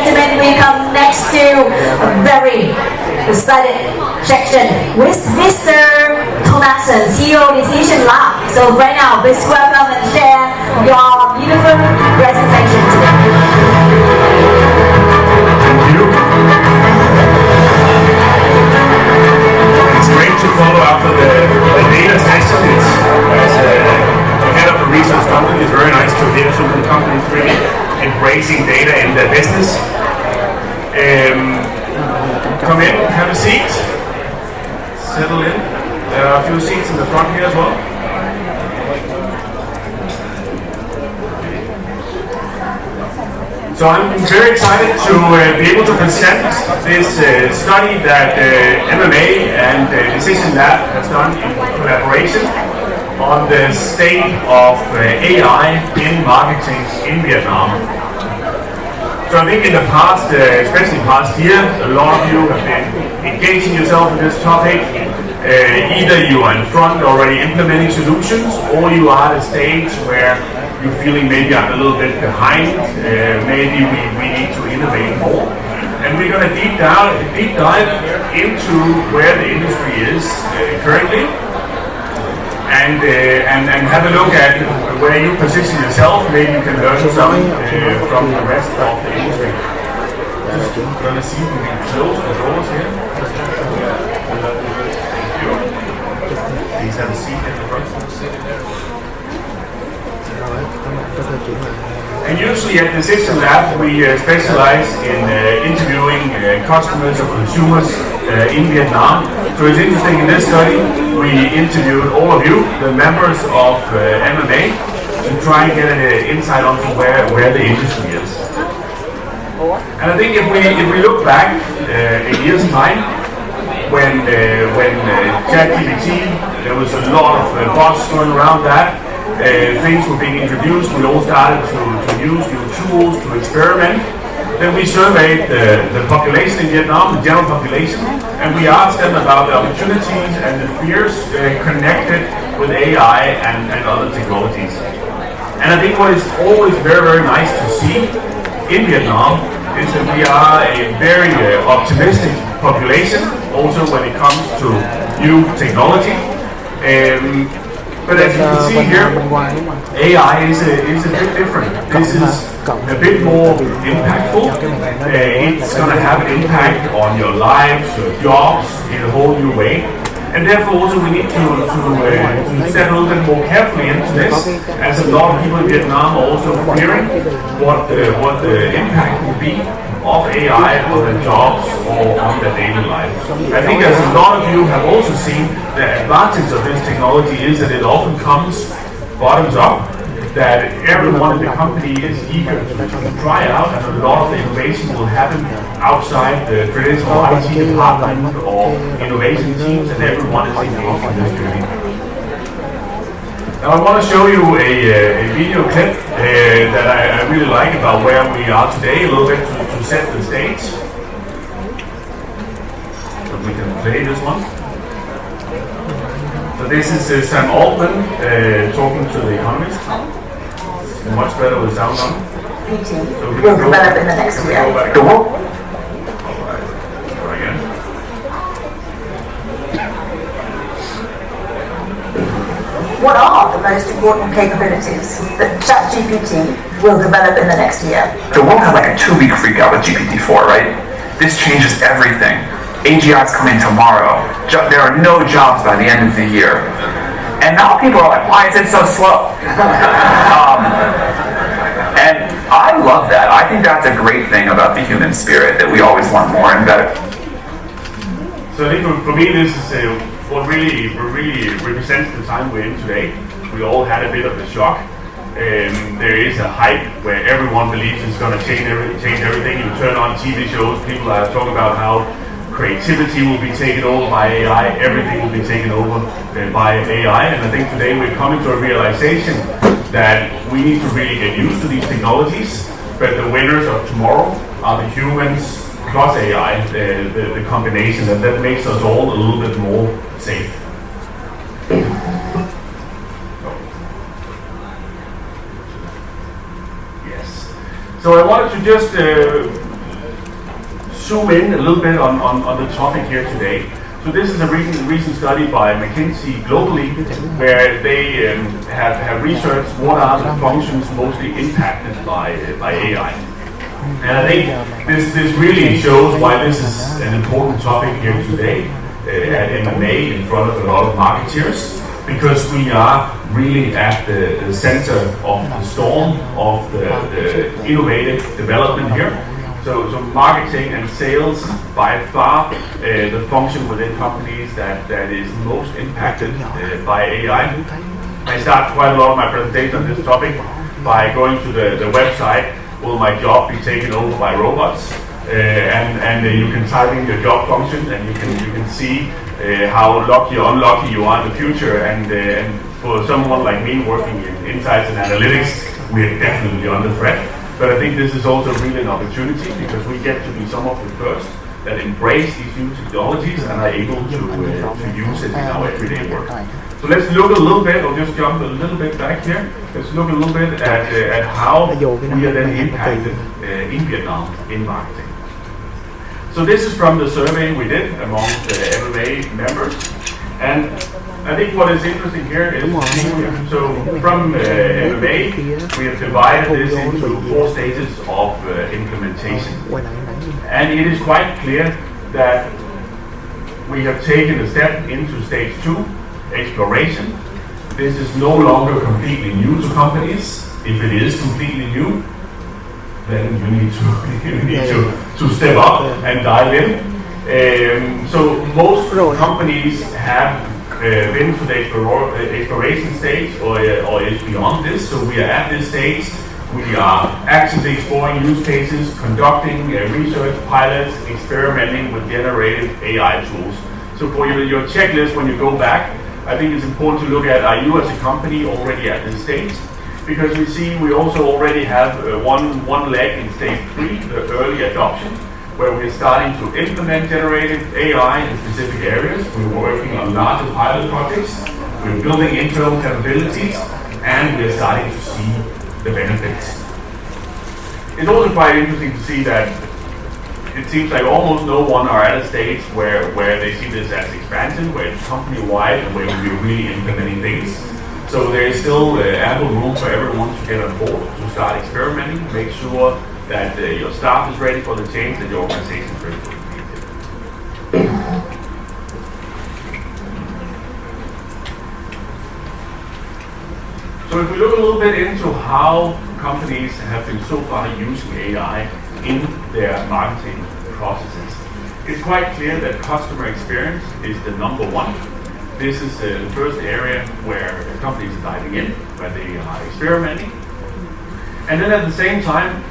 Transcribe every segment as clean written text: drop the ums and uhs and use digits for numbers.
gentlemen, we come next to a very excited section with Mr. THOMASEN, CEO Decision Lab. So right now, please welcome and share your beautiful presentation today. Thank you. It's great to follow after the data session. It's, as head of a research company, it's very nice to hear some of the companies really embracing data in their business. Come in, have a seat, settle in. There are a few seats in the front here as well. So I'm very excited to be able to present this study that MMA and Decision Lab has done in collaboration on the state of AI in marketing in Vietnam. So I think in the past, especially past year, a lot of you have been engaging yourself in this topic. Either you are in front already implementing solutions, or you are at a stage where you're feeling maybe I'm a little bit behind, maybe we need to innovate more. And we're going to deep dive into where the industry is currently, and have a look at where you position yourself. Maybe you can learn something from the rest of the industry. Just going to see if we can close the doors here. Thank you. Please have a seat in the front. And usually at Decision Lab we specialize in interviewing customers or consumers in Vietnam. So it's interesting, in this study we interviewed all of you, the members of MMA, to try and get an insight onto where the industry is. And I think if we look back a year's time, when ChatGPT, there was a lot of buzz going around that. Things were being introduced, we all started to use new tools to experiment. Then we surveyed the population in Vietnam, the general population, and we asked them about the opportunities and the fears connected with AI and other technologies. And I think what is always very, very nice to see in Vietnam is that we are a very optimistic population, also when it comes to new technology. But as you can see here, AI is a bit different. This is a bit more impactful. It's going to have an impact on your lives, your jobs, in a whole new way. And therefore also we need to step a little bit more carefully into this, as a lot of people in Vietnam are also fearing what the impact will be of AI on their jobs or on their daily lives. I think as a lot of you have also seen, the advantage of this technology is that it often comes bottoms up, that everyone in the company is eager to try out, and a lot of the innovation will happen outside the traditional IT department or innovation teams, and everyone is engaged in this journey. Now I want to show you a video clip that I really like about where we are today, a little bit to set the stage. So we can play this one. So this is Sam Altman talking to The Economist. It's much better with sound on. So we will develop in the next year. Alright, let's try again. What are the most important capabilities that ChatGPT will develop in the next year? The world had like a 2-week freak out with GPT-4, right? This changes everything. AGI is coming tomorrow. There are no jobs by the end of the year. And now people are like, why is it so slow? And I love that. I think that's a great thing about the human spirit, that we always want more and better. So I think for me this is what really represents the time we're in today. We all had a bit of a shock. There is a hype where everyone believes it's going to change everything. You turn on TV shows, people are talking about how creativity will be taken over by AI, everything will be taken over by AI, and I think today we're coming to a realization that we need to really get used to these technologies, but the winners of tomorrow are the humans plus AI, the combination, and that makes us all a little bit more safe. Yes. So I wanted to just zoom in a little bit on the topic here today. So this is a recent study by McKinsey globally, where they have researched what are the functions mostly impacted by AI. And I think this really shows why this is an important topic here today at MMA in front of a lot of marketeers, because we are really at the center of the storm of the innovative development here. So marketing and sales, by far, the function within companies that is most impacted by AI. I start quite a lot of my presentation on this topic by going to the website, will my job be taken over by robots? And you can type in your job function, and you can see how lucky or unlucky you are in the future. And for someone like me working in insights and analytics, we're definitely under threat. But I think this is also really an opportunity, because we get to be some of the first that embrace these new technologies and are able to use it in our everyday work. So let's look a little bit, or just jump a little bit back here. Let's look a little bit at how we are then impacted in Vietnam in marketing. So this is from the survey we did among the MMA members. And I think what is interesting here is, so from MMA, we have divided this into 4 stages of implementation. And it is quite clear that we have taken a step into stage 2, exploration. This is no longer completely new to companies. If it is completely new, then you need to step up and dive in. So most companies have been to the exploration stage or is beyond this. So we are at this stage. We are actively exploring use cases, conducting research pilots, experimenting with generative AI tools. So for your checklist, when you go back, I think it's important to look at, are you as a company already at this stage? Because we see we also already have one leg in stage 3, the early adoption, where we're starting to implement generative AI in specific areas. We're working on larger pilot projects, we're building internal capabilities, and we're starting to see the benefits. It's also quite interesting to see that it seems like almost no one are at a stage where they see this as expansion, where it's company-wide and where we're really implementing things. So there is still ample room for everyone to get on board, to start experimenting, make sure that your staff is ready for the change, that your organization is ready for the change. So if we look a little bit into how companies have been so far using AI in their marketing processes, it's quite clear that customer experience is the number one. This is the first area where companies are diving in, where they are experimenting. And then at the same time,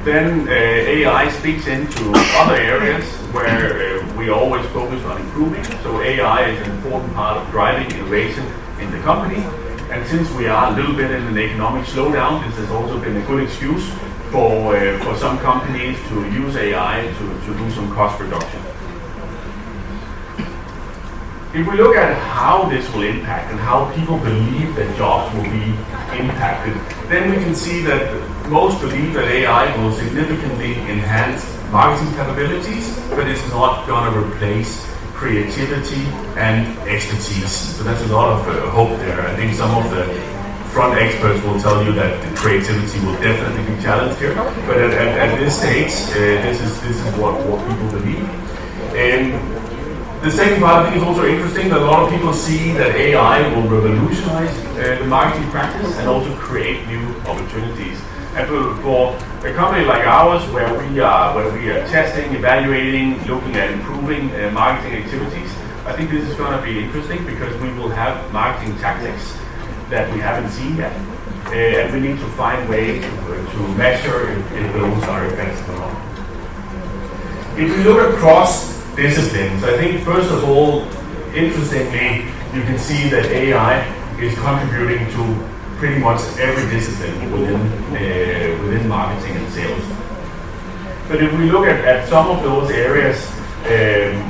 then AI speaks into other areas where we always focus on improving. So AI is an important part of driving innovation in the company. And since we are a little bit in an economic slowdown, this has also been a good excuse for some companies to use AI to do some cost reduction. If we look at how this will impact and how people believe that jobs will be impacted, then we can see that most believe that AI will significantly enhance marketing capabilities, but it's not going to replace creativity and expertise. So that's a lot of hope there. I think some of the front experts will tell you that the creativity will definitely be challenged here, but at this stage, this is what people believe. The second part, I think, is also interesting that a lot of people see that AI will revolutionize the marketing practice and also create new opportunities. And for a company like ours, where we are testing, evaluating, looking at improving marketing activities, I think this is going to be interesting because we will have marketing tactics that we haven't seen yet, and we need to find ways to measure if those are effective or not. If we look across disciplines, I think first of all, interestingly, you can see that AI is contributing to pretty much every discipline within marketing and sales. But if we look at some of those areas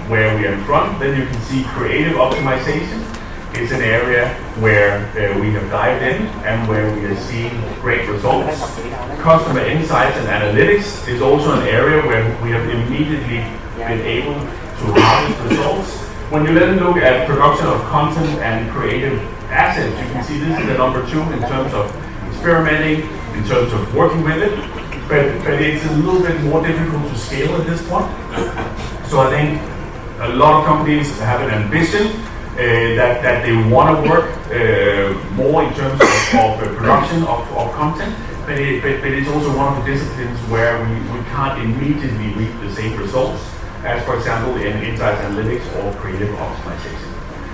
where we are in front, then you can see creative optimization. is an area where we have dived in and where we are seeing great results. Customer insights and analytics is also an area where we have immediately been able to harvest results. When you then look at production of content and creative assets, you can see this is the number 2 in terms of experimenting, in terms of working with it, but it's a little bit more difficult to scale at this point. So I think a lot of companies have an ambition that they want to work more in terms of production of content, but it's also one of the disciplines where we can't immediately reap the same results as, for example, in insights analytics or creative optimization.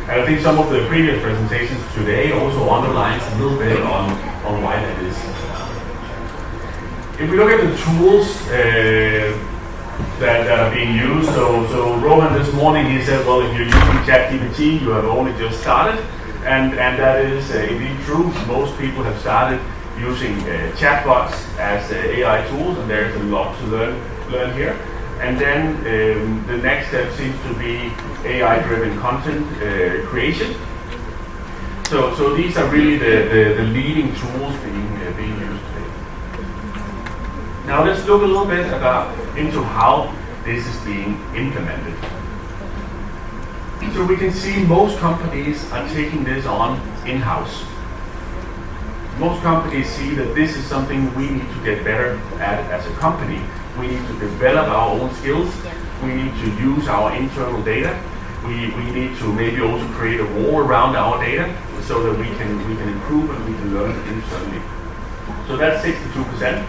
And I think some of the previous presentations today also underlines a little bit on why that is. If we look at the tools that are being used, so Rohan this morning, he said, well, if you're using ChatGPT, you have only just started, and that is indeed true. Most people have started using chatbots as AI tools, and there's a lot to learn here. And then the next step seems to be AI-driven content creation. So these are really the leading tools being used today. Now let's look a little bit into how this is being implemented. So we can see most companies are taking this on in-house. Most companies see that this is something we need to get better at as a company. We need to develop our own skills. We need to use our internal data. We need to maybe also create a wall around our data so that we can improve and we can learn internally. So that's 62%.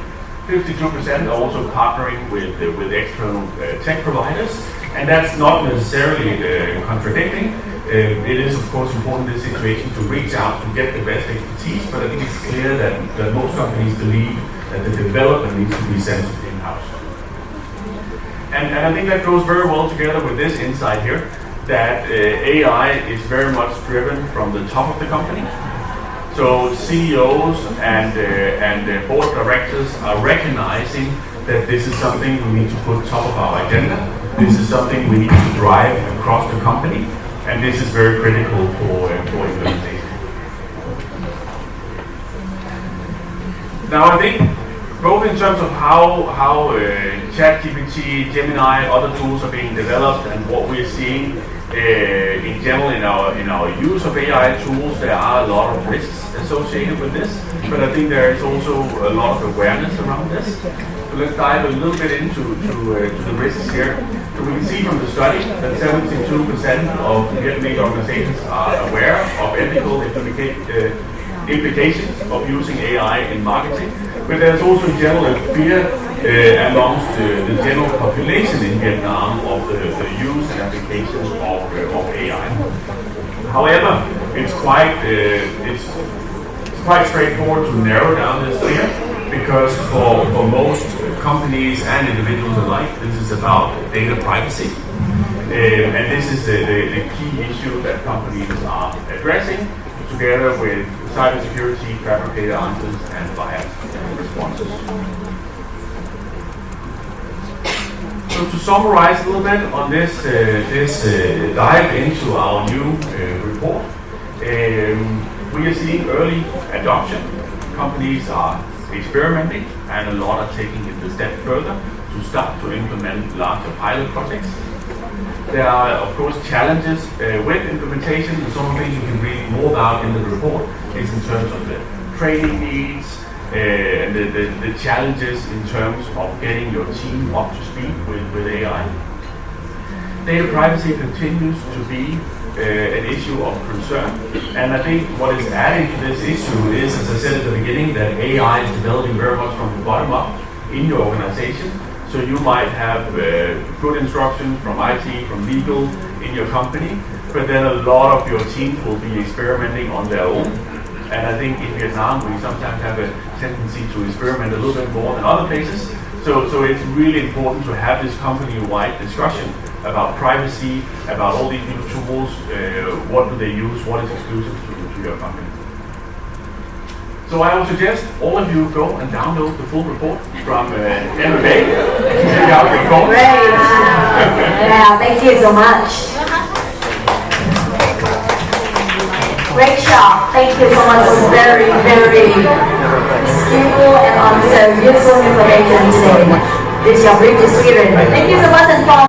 52% are also partnering with external tech providers, and that's not necessarily contradicting. It is of course important in this situation to reach out to get the best expertise, but I think it's clear that most companies believe that the development needs to be sent in-house. And I think that goes very well together with this insight here, that AI is very much driven from the top of the company. So CEOs and board of directors are recognizing that this is something we need to put top of our agenda. This is something we need to drive across the company, and this is very critical for implementation. Now I think both in terms of how ChatGPT, Gemini, other tools are being developed, and what we're seeing in general in our use of AI tools, there are a lot of risks associated with this, but I think there is also a lot of awareness around this. So let's dive a little bit into the risks here. So we can see from the study that 72% of Vietnamese organizations are aware of ethical implications of using AI in marketing, but there's also general fear amongst the general population in Vietnam of the use and application of AI. However, it's quite straightforward to narrow down this fear, because for most companies and individuals alike, this is about data privacy. And this is the key issue that companies are addressing, together with cybersecurity, traffic data answers, and bias responses. So to summarize a little bit on this dive into our new report, we are seeing early adoption. Companies are experimenting, and a lot are taking it a step further to start to implement larger pilot projects. There are, of course, challenges with implementation, and some of the things you can read more about in the report is in terms of the training needs, the challenges in terms of getting your team up to speed with AI. Data privacy continues to be an issue of concern, and I think what is adding to this issue is, as I said at the beginning, that AI is developing very much from the bottom up in your organization. So you might have good instruction from IT, from legal in your company, but then a lot of your teams will be experimenting on their own. And I think in Vietnam we sometimes have a tendency to experiment a little bit more than other places. So it's really important to have this company-wide discussion about privacy, about all these new tools, what do they use, what is exclusive to your company. So I would suggest all of you go and download the full report from MMA. Check out your phone. Great. Yeah, thank you so much. Great job. Thank you so much for very, very skillful and also useful information today. This is your brief experience. Thank you so much.